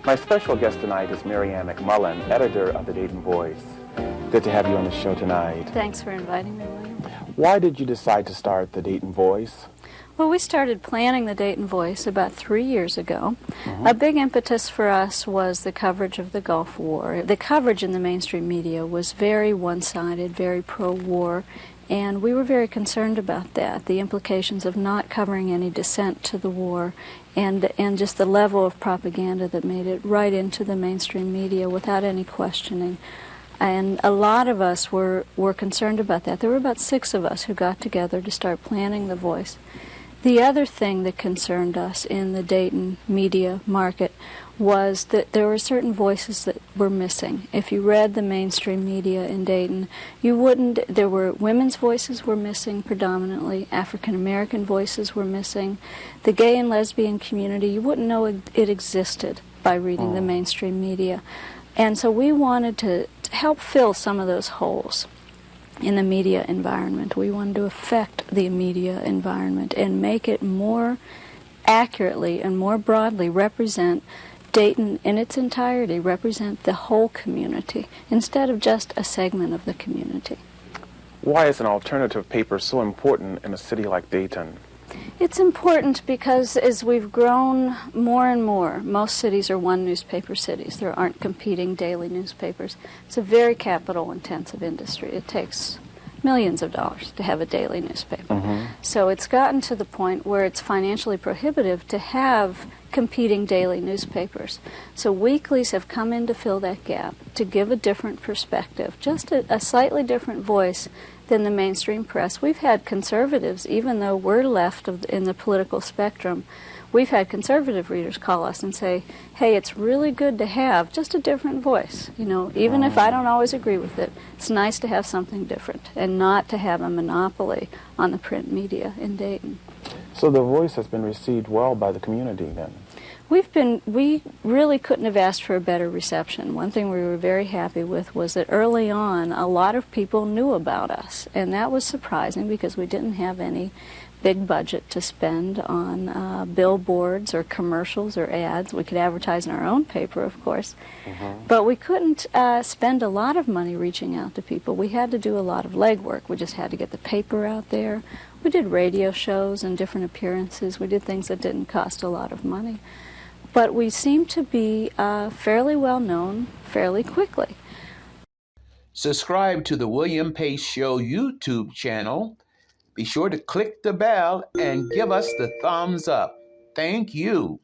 My special guest tonight is Marianne McMullen, editor of the Dayton Voice. Good to have you on the show tonight. Thanks for inviting me, William. Why did you decide to start the Dayton Voice? Well, we started planning the Dayton Voice about 3 years ago. A big impetus for us was the coverage of the Gulf War. The coverage in the mainstream media was very one-sided, very pro-war, and we were very concerned about that, the implications of not covering any dissent to the war, and just the level of propaganda that made it right into the mainstream media without any questioning. And a lot of us were concerned about that. There were about 6 of us who got together to start planning the Voice. The other thing that concerned us in the Dayton media market was that there were certain voices that were missing. If you read the mainstream media in Dayton, there were women's voices were missing predominantly, African American voices were missing. The gay and lesbian community, you wouldn't know it existed by reading the mainstream media. And so we wanted to help fill some of those holes in the media environment. We wanted to affect the media environment and make it more accurately and more broadly represent Dayton in its entirety, represent the whole community instead of just a segment of the community. Why is an alternative paper so important in a city like Dayton? It's important because as we've grown more and more, most cities are one newspaper cities. There aren't competing daily newspapers. It's a very capital-intensive industry. It takes millions of dollars to have a daily newspaper. So it's gotten to the point where it's financially prohibitive to have competing daily newspapers. So weeklies have come in to fill that gap, to give a different perspective, just a slightly different voice than the mainstream press. We've had conservatives, even though we're left in the political spectrum, we've had conservative readers call us and say, hey, it's really good to have just a different voice. You know, even if I don't always agree with it, it's nice to have something different and not to have a monopoly on the print media in Dayton. So the Voice has been received well by the community then? We really couldn't have asked for a better reception. One thing we were very happy with was that early on a lot of people knew about us, and that was surprising because we didn't have any big budget to spend on billboards or commercials or ads. We could advertise in our own paper, of course, but we couldn't spend a lot of money reaching out to people. We had to do a lot of legwork. We just had to get the paper out there. We did radio shows and different appearances. We did things that didn't cost a lot of money. But we seem to be fairly well known fairly quickly. Subscribe to the William Pace Show YouTube channel. Be sure to click the bell and give us the thumbs up. Thank you.